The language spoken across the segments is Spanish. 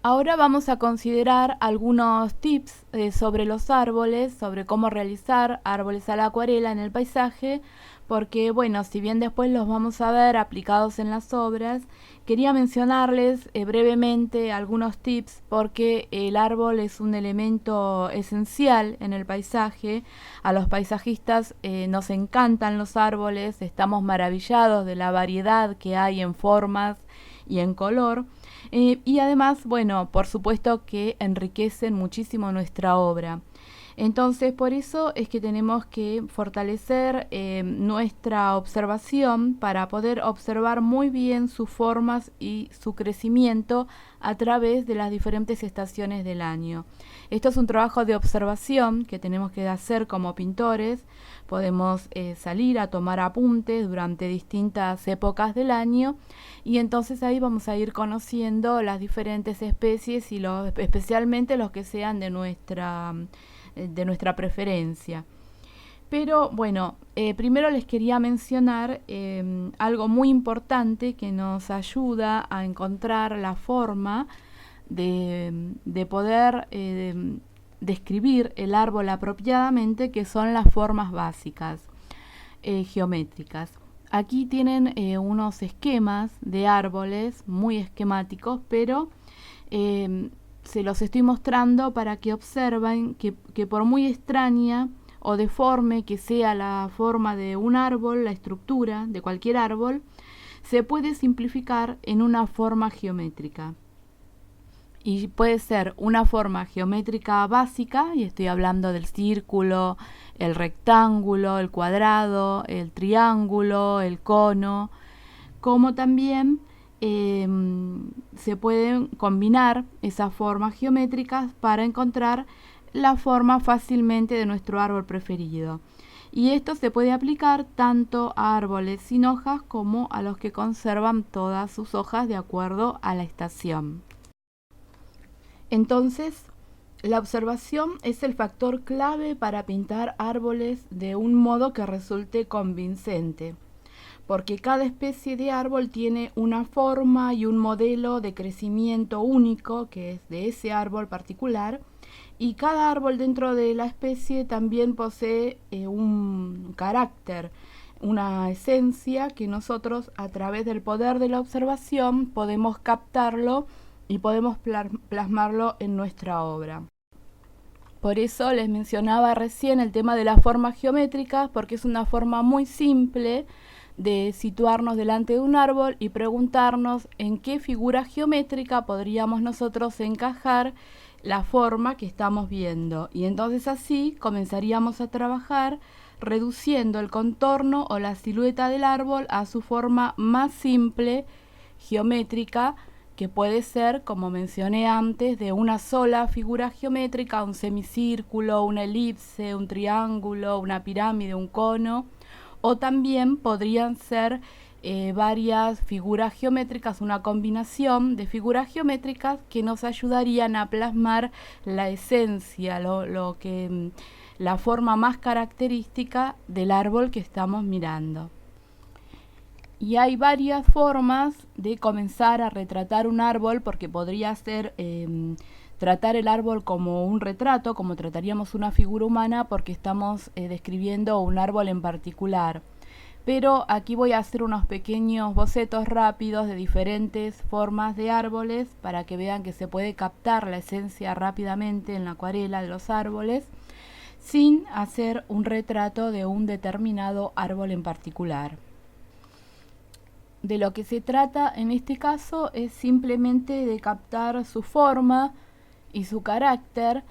Ahora vamos a considerar algunos tips sobre los árboles, sobre cómo realizar árboles a la acuarela en el paisaje, porque bueno, si bien después los vamos a ver aplicados en las obras, quería mencionarles brevemente algunos tips porque el árbol es un elemento esencial en el paisaje. A los paisajistas nos encantan los árboles, estamos maravillados de la variedad que hay en formas y en color. Y además, bueno, por supuesto que enriquecen muchísimo nuestra obra. Entonces, por eso es que tenemos que fortalecer nuestra observación para poder observar muy bien sus formas y su crecimiento a través de las diferentes estaciones del año. Esto es un trabajo de observación que tenemos que hacer como pintores. Podemos salir a tomar apuntes durante distintas épocas del año y entonces ahí vamos a ir conociendo las diferentes especies y especialmente los que sean de nuestra preferencia. Pero bueno, primero les quería mencionar algo muy importante que nos ayuda a encontrar la forma de poder describir el árbol apropiadamente, que son las formas básicas geométricas. Aquí tienen unos esquemas de árboles muy esquemáticos, pero se los estoy mostrando para que observen que por muy extraña o deforme que sea la forma de un árbol, la estructura de cualquier árbol, se puede simplificar en una forma geométrica. Y puede ser una forma geométrica básica, y estoy hablando del círculo, el rectángulo, el cuadrado, el triángulo, el cono, como también se pueden combinar esas formas geométricas para encontrar la forma fácilmente de nuestro árbol preferido. Y esto se puede aplicar tanto a árboles sin hojas como a los que conservan todas sus hojas de acuerdo a la estación. Entonces, la observación es el factor clave para pintar árboles de un modo que resulte convincente, porque cada especie de árbol tiene una forma y un modelo de crecimiento único, que es de ese árbol particular, y cada árbol dentro de la especie también posee un carácter, una esencia que nosotros a través del poder de la observación podemos captarlo y podemos plasmarlo en nuestra obra. Por eso les mencionaba recién el tema de las formas geométricas, porque es una forma muy simple de situarnos delante de un árbol y preguntarnos en qué figura geométrica podríamos nosotros encajar la forma que estamos viendo. Y entonces así comenzaríamos a trabajar reduciendo el contorno o la silueta del árbol a su forma más simple geométrica, que puede ser, como mencioné antes, de una sola figura geométrica, un semicírculo, una elipse, un triángulo, una pirámide, un cono, o también podrían ser varias figuras geométricas, una combinación de figuras geométricas que nos ayudarían a plasmar la esencia, la forma más característica del árbol que estamos mirando. Y hay varias formas de comenzar a retratar un árbol, porque podría ser tratar el árbol como un retrato, como trataríamos una figura humana, porque estamos describiendo un árbol en particular. Pero aquí voy a hacer unos pequeños bocetos rápidos de diferentes formas de árboles para que vean que se puede captar la esencia rápidamente en la acuarela de los árboles sin hacer un retrato de un determinado árbol en particular. De lo que se trata en este caso es simplemente de captar su forma y su carácter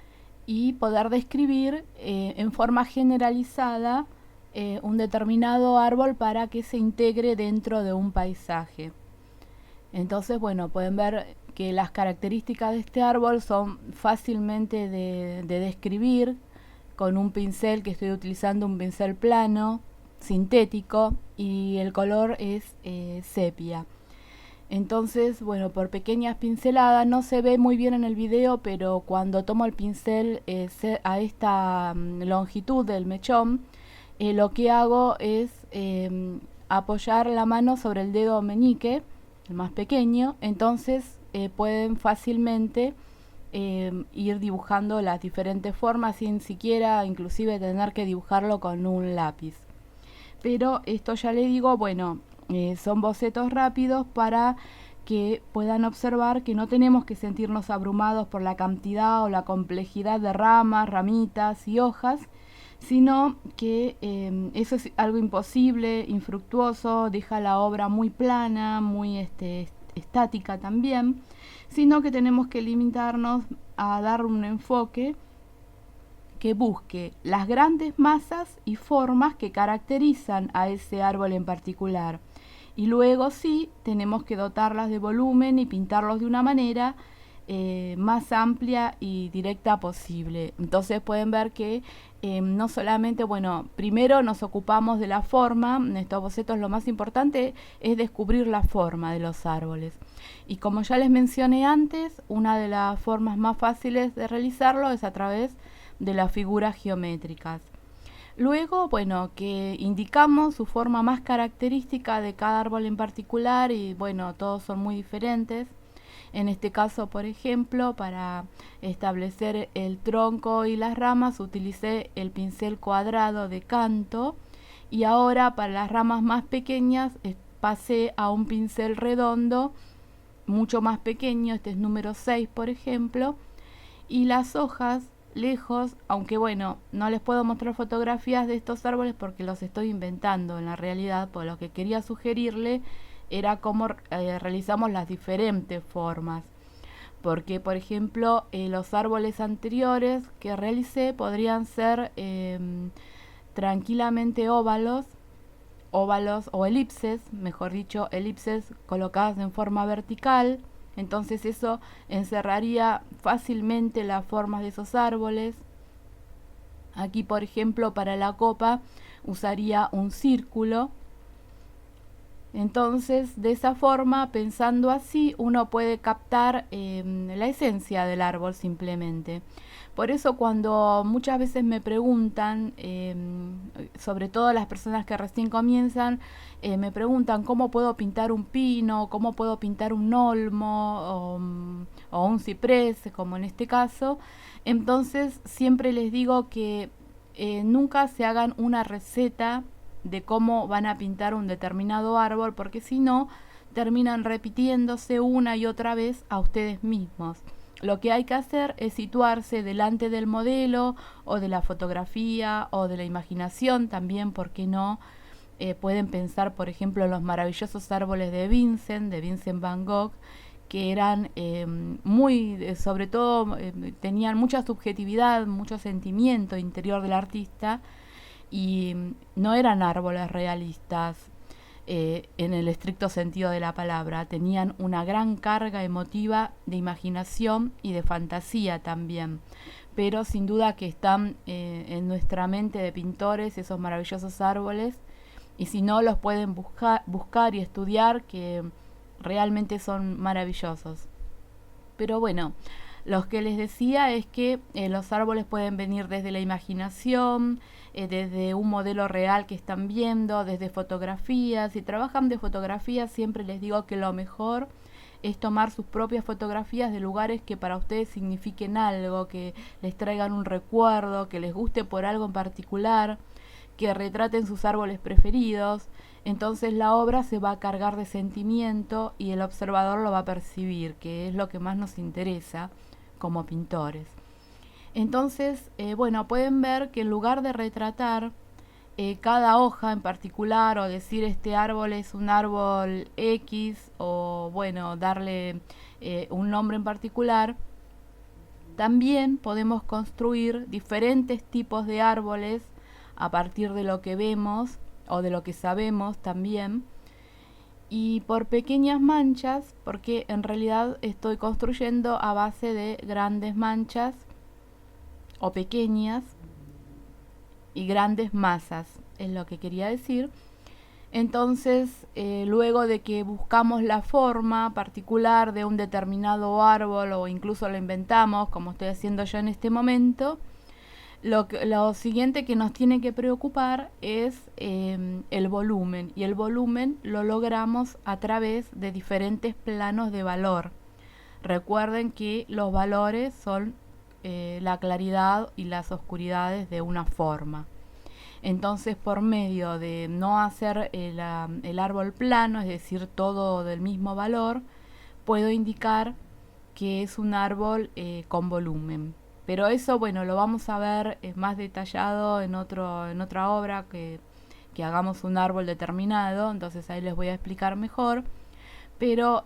y poder describir en forma generalizada un determinado árbol para que se integre dentro de un paisaje. Entonces, bueno, pueden ver que las características de este árbol son fácilmente de describir con un pincel, que estoy utilizando un pincel plano, sintético, y el color es sepia. Entonces, bueno, por pequeñas pinceladas, no se ve muy bien en el video, pero cuando tomo el pincel a esta longitud del mechón, lo que hago es apoyar la mano sobre el dedo meñique, el más pequeño. Entonces pueden fácilmente ir dibujando las diferentes formas sin siquiera inclusive tener que dibujarlo con un lápiz. Pero esto ya le digo, bueno, son bocetos rápidos para que puedan observar que no tenemos que sentirnos abrumados por la cantidad o la complejidad de ramas, ramitas y hojas, sino que eso es algo imposible, infructuoso, deja la obra muy plana, muy estática también, sino que tenemos que limitarnos a dar un enfoque que busque las grandes masas y formas que caracterizan a ese árbol en particular. Y luego sí, tenemos que dotarlas de volumen y pintarlos de una manera más amplia y directa posible. Entonces pueden ver que no solamente, bueno, primero nos ocupamos de la forma. En estos bocetos lo más importante es descubrir la forma de los árboles. Y como ya les mencioné antes, una de las formas más fáciles de realizarlo es a través de las figuras geométricas. Luego, bueno, que indicamos su forma más característica de cada árbol en particular y bueno, todos son muy diferentes. En este caso, por ejemplo, para establecer el tronco y las ramas utilicé el pincel cuadrado de Canto y ahora para las ramas más pequeñas pasé a un pincel redondo mucho más pequeño, este es número 6 por ejemplo, y las hojas lejos, aunque bueno, no les puedo mostrar fotografías de estos árboles porque los estoy inventando en la realidad, por lo que quería sugerirle era cómo realizamos las diferentes formas. Porque, por ejemplo, los árboles anteriores que realicé podrían ser tranquilamente óvalos o elipses, mejor dicho, elipses colocadas en forma vertical. Entonces eso encerraría fácilmente las formas de esos árboles. Aquí, por ejemplo, para la copa usaría un círculo. Entonces, de esa forma, pensando así, uno puede captar la esencia del árbol simplemente. Por eso cuando muchas veces me preguntan, sobre todo las personas que recién comienzan, me preguntan cómo puedo pintar un pino, cómo puedo pintar un olmo o un ciprés, como en este caso. Entonces siempre les digo que nunca se hagan una receta de cómo van a pintar un determinado árbol, porque si no, terminan repitiéndose una y otra vez a ustedes mismos. Lo que hay que hacer es situarse delante del modelo o de la fotografía o de la imaginación también, ¿por qué no? Pueden pensar, por ejemplo, en los maravillosos árboles de Vincent Van Gogh, que eran sobre todo, tenían mucha subjetividad, mucho sentimiento interior del artista, y no eran árboles realistas en el estricto sentido de la palabra, tenían una gran carga emotiva de imaginación y de fantasía también, pero sin duda que están en nuestra mente de pintores esos maravillosos árboles, y si no los pueden buscar y estudiar, que realmente son maravillosos. Pero bueno, lo que les decía es que los árboles pueden venir desde la imaginación, desde un modelo real que están viendo, desde fotografías. Si trabajan de fotografías, siempre les digo que lo mejor es tomar sus propias fotografías de lugares que para ustedes signifiquen algo, que les traigan un recuerdo, que les guste por algo en particular, que retraten sus árboles preferidos. Entonces la obra se va a cargar de sentimiento y el observador lo va a percibir, que es lo que más nos interesa como pintores. Entonces, bueno, pueden ver que en lugar de retratar cada hoja en particular o decir este árbol es un árbol X o bueno, darle un nombre en particular, también podemos construir diferentes tipos de árboles a partir de lo que vemos o de lo que sabemos también, y por pequeñas manchas, porque en realidad estoy construyendo a base de grandes manchas o pequeñas y grandes masas, es lo que quería decir. Entonces, luego de que buscamos la forma particular de un determinado árbol o incluso lo inventamos, como estoy haciendo yo en este momento, lo siguiente que nos tiene que preocupar es el volumen, y el volumen lo logramos a través de diferentes planos de valor. Recuerden que los valores son la claridad y las oscuridades de una forma. Entonces, por medio de no hacer el árbol plano, es decir, todo del mismo valor, puedo indicar que es un árbol con volumen. Pero eso, bueno, lo vamos a ver más detallado en otra obra que hagamos un árbol determinado, entonces ahí les voy a explicar mejor. Pero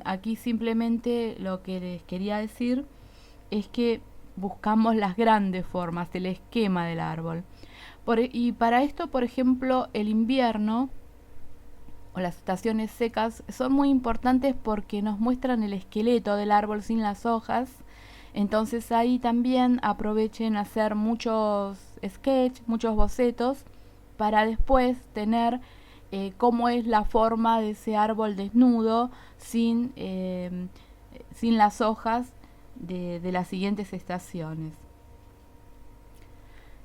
aquí simplemente lo que les quería decir es que buscamos las grandes formas, el esquema del árbol. Y para esto, por ejemplo, el invierno o las estaciones secas son muy importantes porque nos muestran el esqueleto del árbol sin las hojas. Entonces ahí también aprovechen hacer muchos sketches, muchos bocetos, para después tener cómo es la forma de ese árbol desnudo sin las hojas de las siguientes estaciones.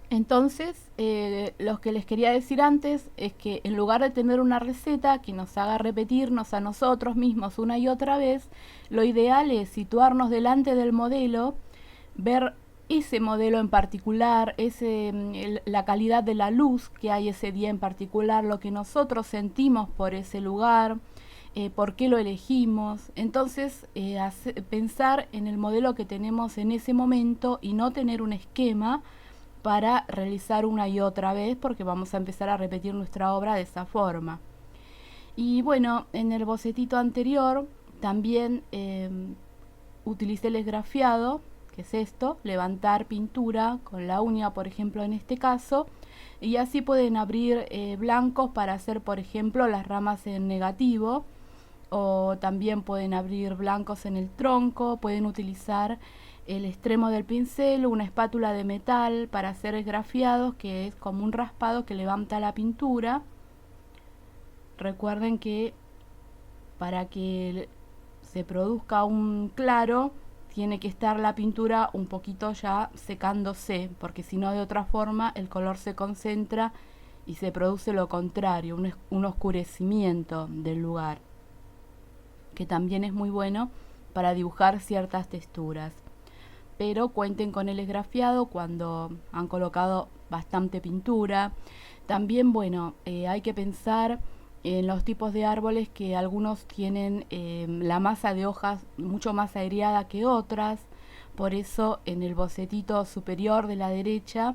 Entonces, lo que les quería decir antes es que en lugar de tener una receta que nos haga repetirnos a nosotros mismos una y otra vez, lo ideal es situarnos delante del modelo, ver ese modelo en particular, la calidad de la luz que hay ese día en particular, lo que nosotros sentimos por ese lugar, por qué lo elegimos. Entonces, pensar en el modelo que tenemos en ese momento y no tener un esquema para realizar una y otra vez, porque vamos a empezar a repetir nuestra obra de esa forma. Y bueno, en el bocetito anterior también utilicé el esgrafiado, que es esto, levantar pintura con la uña, por ejemplo, en este caso, y así pueden abrir blancos para hacer, por ejemplo, las ramas en negativo, o también pueden abrir blancos en el tronco, pueden utilizar el extremo del pincel, una espátula de metal para hacer esgrafiados, que es como un raspado que levanta la pintura. Recuerden que para que se produzca un claro, tiene que estar la pintura un poquito ya secándose, porque si no, de otra forma el color se concentra y se produce lo contrario, un oscurecimiento del lugar, que también es muy bueno para dibujar ciertas texturas. Pero cuenten con el esgrafiado cuando han colocado bastante pintura. También, bueno, hay que pensar en los tipos de árboles, que algunos tienen la masa de hojas mucho más aireada que otras. Por eso en el bocetito superior de la derecha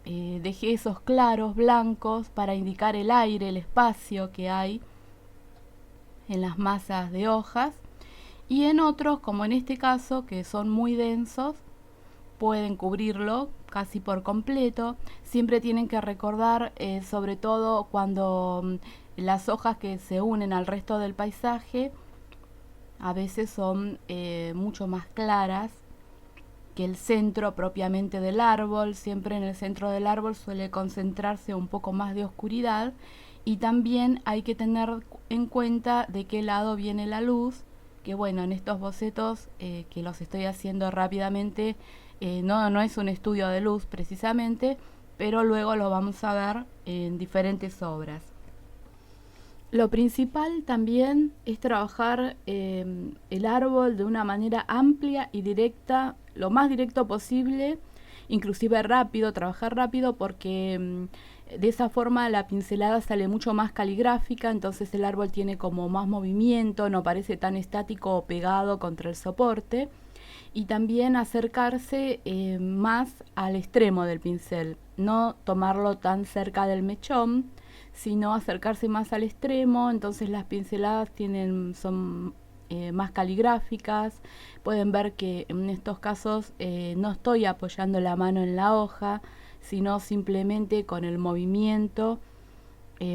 dejé esos claros blancos para indicar el aire, el espacio que hay en las masas de hojas. Y en otros, como en este caso, que son muy densos, pueden cubrirlo casi por completo. Siempre tienen que recordar, sobre todo cuando las hojas que se unen al resto del paisaje a veces son mucho más claras que el centro propiamente del árbol. Siempre en el centro del árbol suele concentrarse un poco más de oscuridad, y también hay que tener en cuenta de qué lado viene la luz, que bueno, en estos bocetos que los estoy haciendo rápidamente, no es un estudio de luz precisamente, pero luego lo vamos a ver en diferentes obras. Lo principal también es trabajar el árbol de una manera amplia y directa, lo más directo posible, inclusive rápido, trabajar rápido, porque de esa forma la pincelada sale mucho más caligráfica, entonces el árbol tiene como más movimiento, no parece tan estático o pegado contra el soporte. Y también acercarse más al extremo del pincel, no tomarlo tan cerca del mechón, sino acercarse más al extremo. Entonces las pinceladas son más caligráficas. Pueden ver que en estos casos no estoy apoyando la mano en la hoja, sino simplemente con el movimiento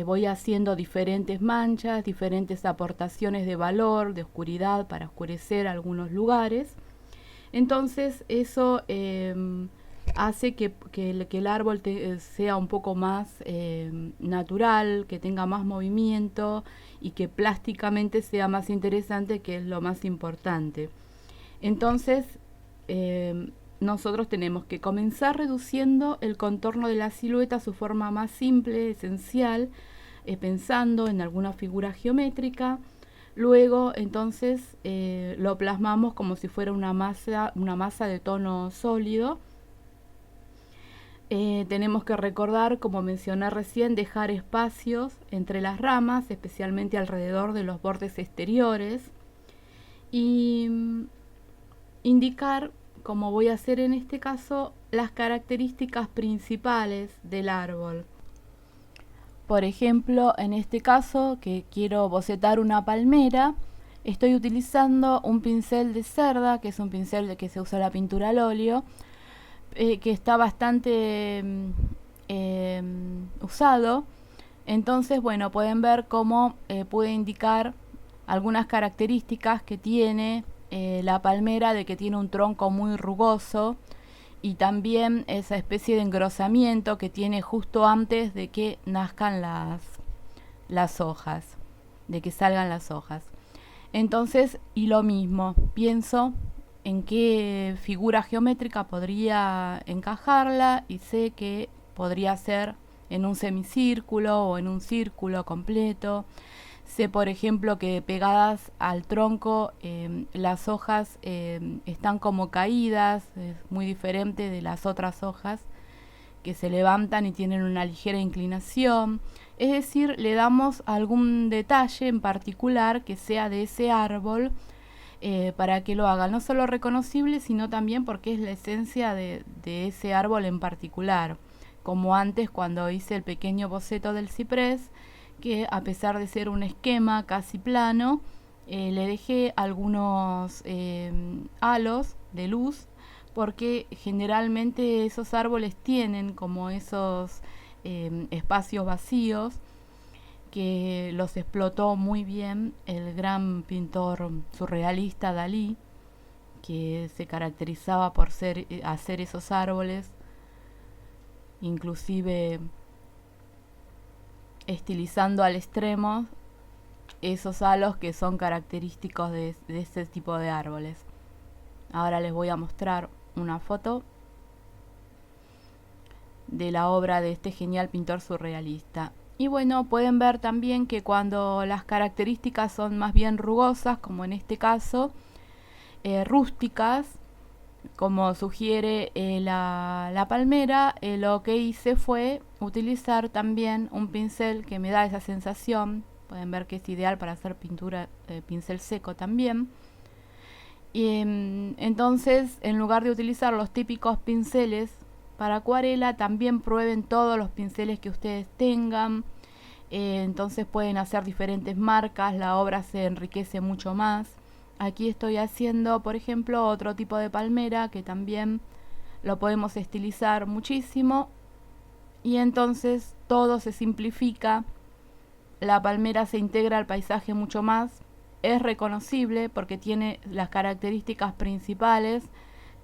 voy haciendo diferentes manchas, diferentes aportaciones de valor, de oscuridad, para oscurecer algunos lugares. Entonces eso hace que el árbol sea un poco más natural, que tenga más movimiento y que plásticamente sea más interesante, que es lo más importante. Entonces nosotros tenemos que comenzar reduciendo el contorno de la silueta a su forma más simple, esencial, pensando en alguna figura geométrica, Luego, entonces, lo plasmamos como si fuera una masa de tono sólido. Tenemos que recordar, como mencioné recién, dejar espacios entre las ramas, especialmente alrededor de los bordes exteriores, y indicar, como voy a hacer en este caso, las características principales del árbol. Por ejemplo, en este caso, que quiero bocetar una palmera, estoy utilizando un pincel de cerda, que es un pincel que se usa en la pintura al óleo, que está bastante usado. Entonces, bueno, pueden ver cómo puede indicar algunas características que tiene la palmera, de que tiene un tronco muy rugoso y también esa especie de engrosamiento que tiene justo antes de que nazcan las hojas, de que salgan las hojas. Entonces, y lo mismo, pienso en qué figura geométrica podría encajarla y sé que podría ser en un semicírculo o en un círculo completo. Sé, por ejemplo, que pegadas al tronco las hojas están como caídas, es muy diferente de las otras hojas que se levantan y tienen una ligera inclinación. Es decir, le damos algún detalle en particular que sea de ese árbol para que lo haga no solo reconocible, sino también porque es la esencia de ese árbol en particular. Como antes cuando hice el pequeño boceto del ciprés, que a pesar de ser un esquema casi plano, le dejé algunos halos de luz, porque generalmente esos árboles tienen como esos espacios vacíos que los explotó muy bien el gran pintor surrealista Dalí, que se caracterizaba por hacer esos árboles, inclusive estilizando al extremo esos halos que son característicos de este tipo de árboles. Ahora les voy a mostrar una foto de la obra de este genial pintor surrealista. Y bueno, pueden ver también que cuando las características son más bien rugosas, como en este caso, rústicas, como sugiere la palmera, lo que hice fue utilizar también un pincel que me da esa sensación. Pueden ver que es ideal para hacer pintura pincel seco también. Y entonces, en lugar de utilizar los típicos pinceles para acuarela, también prueben todos los pinceles que ustedes tengan. Entonces pueden hacer diferentes marcas, la obra se enriquece mucho más. Aquí estoy haciendo, por ejemplo, otro tipo de palmera que también lo podemos estilizar muchísimo. Y entonces todo se simplifica, la palmera se integra al paisaje mucho más. Es reconocible porque tiene las características principales,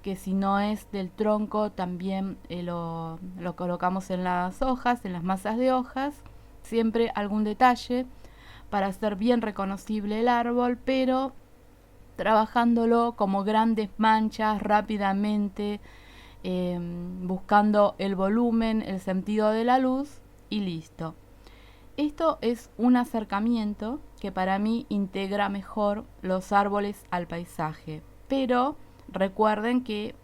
que si no es del tronco también lo colocamos en las hojas, en las masas de hojas. Siempre algún detalle para hacer bien reconocible el árbol, pero trabajándolo como grandes manchas rápidamente, buscando el volumen, el sentido de la luz y listo. Esto es un acercamiento que para mí integra mejor los árboles al paisaje, pero recuerden que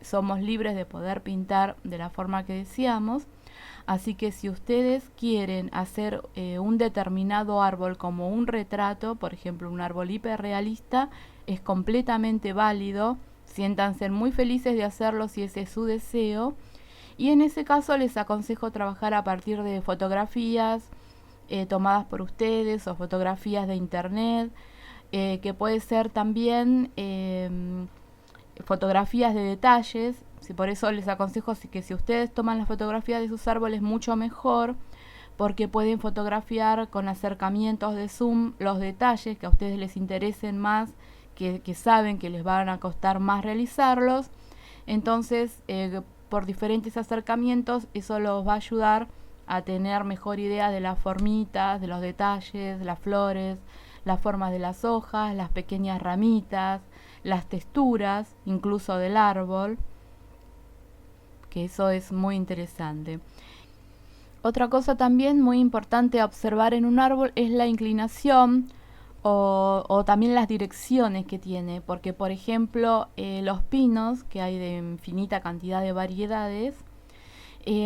somos libres de poder pintar de la forma que deseamos, así que si ustedes quieren hacer un determinado árbol como un retrato, por ejemplo un árbol hiperrealista, es completamente válido, siéntanse muy felices de hacerlo si ese es su deseo, y en ese caso les aconsejo trabajar a partir de fotografías tomadas por ustedes o fotografías de internet, que puede ser también fotografías de detalles. Por eso les aconsejo que si ustedes toman las fotografías de sus árboles, mucho mejor, porque pueden fotografiar con acercamientos de zoom los detalles que a ustedes les interesen más, que saben que les van a costar más realizarlos. Entonces, por diferentes acercamientos, eso los va a ayudar a tener mejor idea de las formitas, de los detalles, de las flores, las formas de las hojas, las pequeñas ramitas, las texturas, incluso del árbol, que eso es muy interesante. Otra cosa también muy importante a observar en un árbol es la inclinación, o también las direcciones que tiene, porque por ejemplo los pinos, que hay de infinita cantidad de variedades,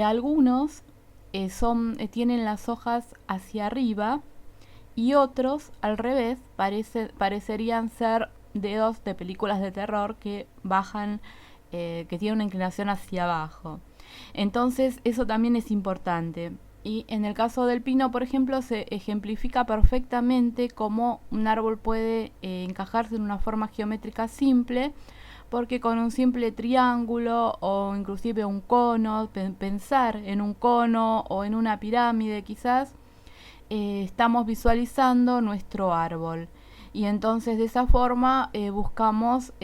algunos tienen las hojas hacia arriba y otros al revés, parecerían ser dedos de películas de terror que bajan, que tienen una inclinación hacia abajo. Entonces eso también es importante. Y en el caso del pino, por ejemplo, se ejemplifica perfectamente cómo un árbol puede encajarse en una forma geométrica simple, porque con un simple triángulo o inclusive un cono, pensar en un cono o en una pirámide quizás, estamos visualizando nuestro árbol. Y entonces de esa forma buscamos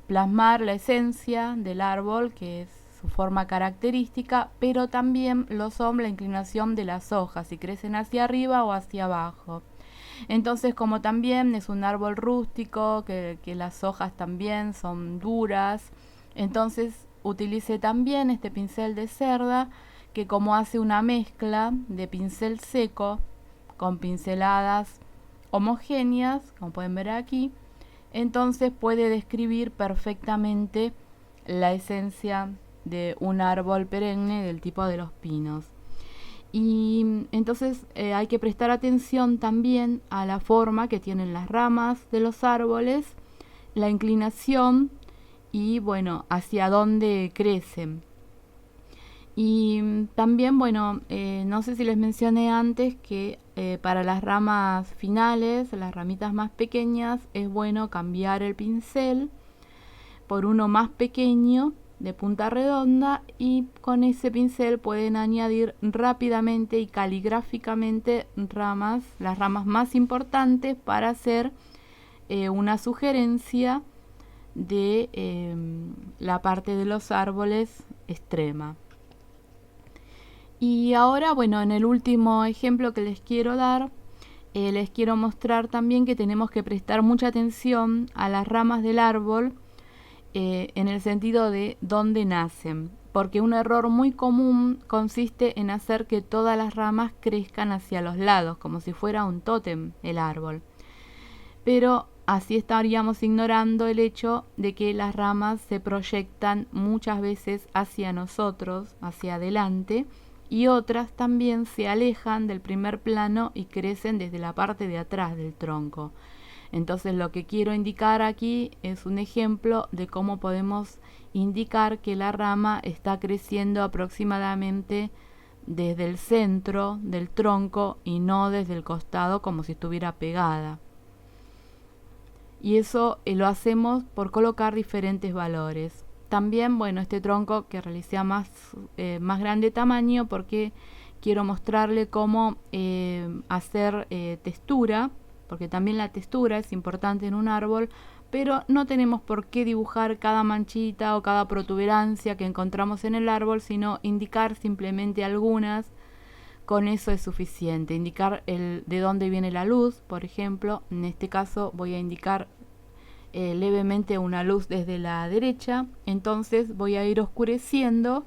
plasmar la esencia del árbol, que es su forma característica, pero también lo son la inclinación de las hojas, si crecen hacia arriba o hacia abajo. Entonces, como también es un árbol rústico, que las hojas también son duras, entonces utilicé también este pincel de cerda, que como hace una mezcla de pincel seco con pinceladas homogéneas, como pueden ver aquí, entonces puede describir perfectamente la esencia de un árbol perenne del tipo de los pinos. Y entonces hay que prestar atención también a la forma que tienen las ramas de los árboles, la inclinación y bueno, hacia dónde crecen. Y también, bueno, no sé si les mencioné antes que para las ramas finales, las ramitas más pequeñas, es bueno cambiar el pincel por uno más pequeño de punta redonda, y con ese pincel pueden añadir rápidamente y caligráficamente las ramas más importantes para hacer una sugerencia de la parte de los árboles extrema. Y ahora, bueno, en el último ejemplo que les quiero dar, les quiero mostrar también que tenemos que prestar mucha atención a las ramas del árbol, en el sentido de dónde nacen, porque un error muy común consiste en hacer que todas las ramas crezcan hacia los lados, como si fuera un tótem el árbol. Pero así estaríamos ignorando el hecho de que las ramas se proyectan muchas veces hacia nosotros, hacia adelante, y otras también se alejan del primer plano y crecen desde la parte de atrás del tronco. Entonces lo que quiero indicar aquí es un ejemplo de cómo podemos indicar que la rama está creciendo aproximadamente desde el centro del tronco y no desde el costado como si estuviera pegada. Y eso lo hacemos por colocar diferentes valores. También, bueno, este tronco que realicé a más grande tamaño, porque quiero mostrarle cómo hacer textura, porque también la textura es importante en un árbol, pero no tenemos por qué dibujar cada manchita o cada protuberancia que encontramos en el árbol, sino indicar simplemente algunas. Con eso es suficiente. Indicar de dónde viene la luz, por ejemplo. En este caso voy a indicar levemente una luz desde la derecha. Entonces voy a ir oscureciendo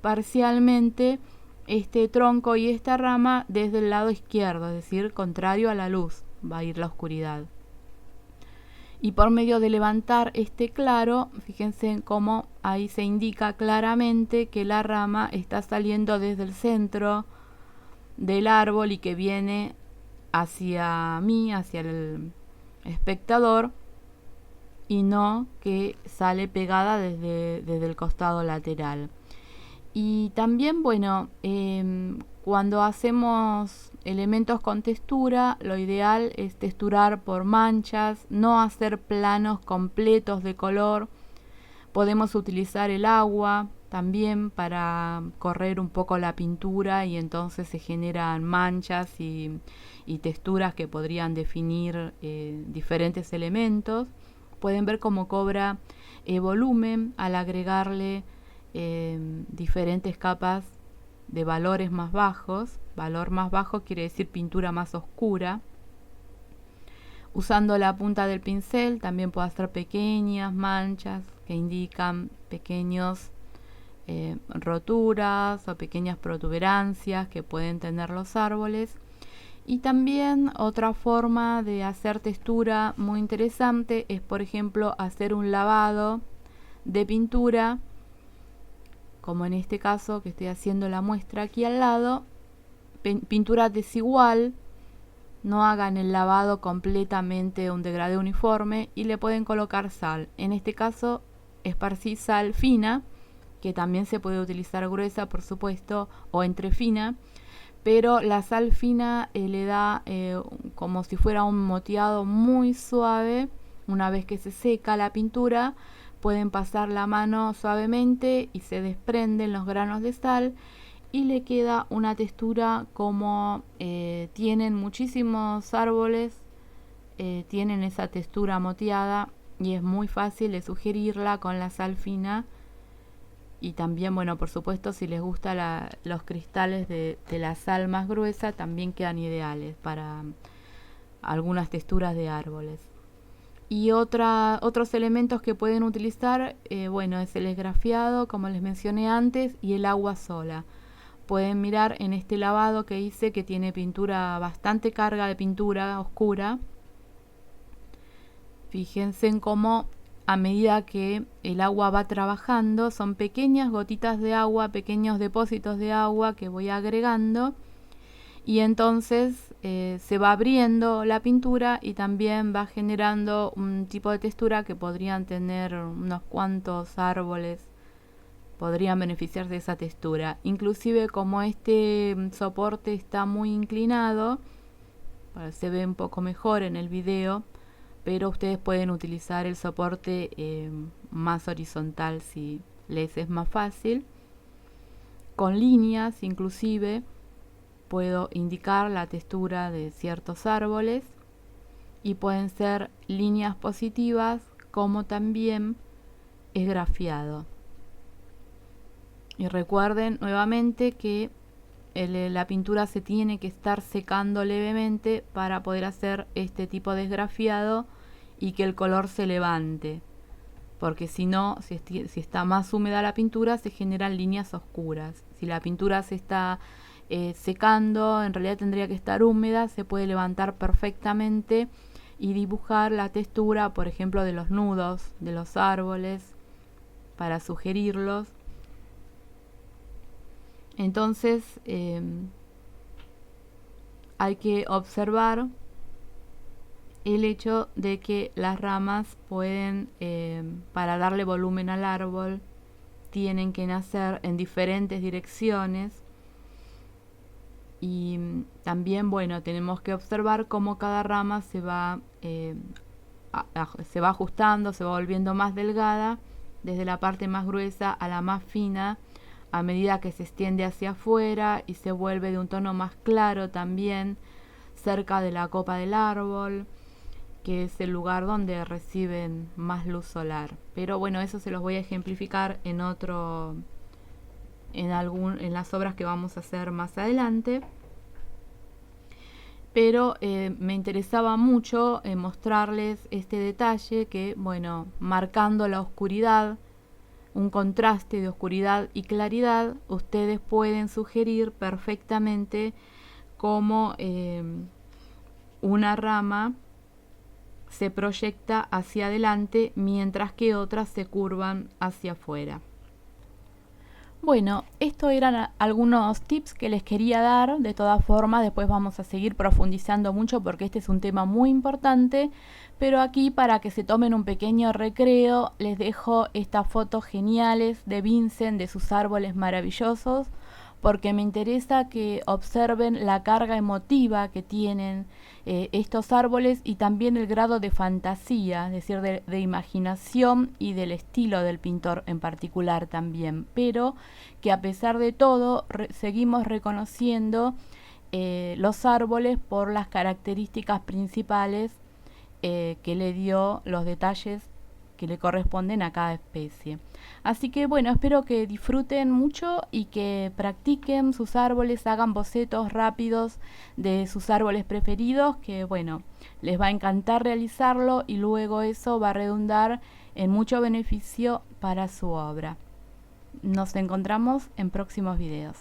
parcialmente este tronco y esta rama desde el lado izquierdo, es decir, contrario a la luz va a ir la oscuridad. Y por medio de levantar este claro, fíjense en cómo ahí se indica claramente que la rama está saliendo desde el centro del árbol y que viene hacia mí, hacia el espectador, y no que sale pegada desde el costado lateral. Y también, bueno, cuando hacemos elementos con textura, lo ideal es texturar por manchas, no hacer planos completos de color. Podemos utilizar el agua también para correr un poco la pintura, y entonces se generan manchas y texturas que podrían definir diferentes elementos. Pueden ver cómo cobra volumen al agregarle diferentes capas de valores más bajos. Valor más bajo quiere decir pintura más oscura. Usando la punta del pincel también puedo hacer pequeñas manchas que indican pequeños roturas o pequeñas protuberancias que pueden tener los árboles. Y también otra forma de hacer textura muy interesante es, por ejemplo, hacer un lavado de pintura, como en este caso que estoy haciendo la muestra aquí al lado. Pintura desigual, no hagan el lavado completamente un degradé uniforme y le pueden colocar sal. En este caso esparcí sal fina, que también se puede utilizar gruesa, por supuesto, o entre fina, pero la sal fina le da como si fuera un moteado muy suave. Una vez que se seca la pintura, pueden pasar la mano suavemente y se desprenden los granos de sal y le queda una textura como tienen muchísimos árboles, tienen esa textura moteada y es muy fácil de sugerirla con la sal fina. Y también, bueno, por supuesto, si les gusta los cristales de la sal más gruesa, también quedan ideales para algunas texturas de árboles. Y otros elementos que pueden utilizar, bueno, es el esgrafiado, como les mencioné antes, y el agua sola. Pueden mirar en este lavado que hice, que tiene pintura, bastante carga de pintura oscura. Fíjense en cómo a medida que el agua va trabajando, son pequeñas gotitas de agua, pequeños depósitos de agua que voy agregando, y entonces se va abriendo la pintura y también va generando un tipo de textura que podrían tener unos cuantos árboles, podrían beneficiarse de esa textura. Inclusive, como este soporte está muy inclinado, se ve un poco mejor en el video, pero ustedes pueden utilizar el soporte más horizontal si les es más fácil. Con líneas inclusive puedo indicar la textura de ciertos árboles, y pueden ser líneas positivas como también esgrafiado. Y recuerden nuevamente que la pintura se tiene que estar secando levemente para poder hacer este tipo de esgrafiado y que el color se levante, porque si no, si está más húmeda la pintura, se generan líneas oscuras. Si la pintura se está secando, en realidad tendría que estar húmeda, se puede levantar perfectamente y dibujar la textura, por ejemplo, de los nudos de los árboles para sugerirlos. Entonces hay que observar el hecho de que las ramas pueden, para darle volumen al árbol, tienen que nacer en diferentes direcciones. Y también, bueno, tenemos que observar cómo cada rama se va ajustando, se va volviendo más delgada, desde la parte más gruesa a la más fina, a medida que se extiende hacia afuera y se vuelve de un tono más claro también cerca de la copa del árbol, que es el lugar donde reciben más luz solar. Pero bueno, eso se los voy a ejemplificar en las obras que vamos a hacer más adelante. Pero me interesaba mucho mostrarles este detalle que, bueno, marcando la oscuridad, un contraste de oscuridad y claridad, ustedes pueden sugerir perfectamente cómo una rama se proyecta hacia adelante mientras que otras se curvan hacia afuera. Bueno, estos eran algunos tips que les quería dar. De todas formas, después vamos a seguir profundizando mucho porque este es un tema muy importante. Pero aquí, para que se tomen un pequeño recreo, les dejo estas fotos geniales de Vincent, de sus árboles maravillosos, porque me interesa que observen la carga emotiva que tienen estos árboles y también el grado de fantasía, es decir, de imaginación y del estilo del pintor en particular también, pero que a pesar de todo seguimos reconociendo los árboles por las características principales que le dio, los detalles que le corresponden a cada especie. Así que bueno, espero que disfruten mucho y que practiquen sus árboles, hagan bocetos rápidos de sus árboles preferidos, que bueno, les va a encantar realizarlo y luego eso va a redundar en mucho beneficio para su obra. Nos encontramos en próximos videos.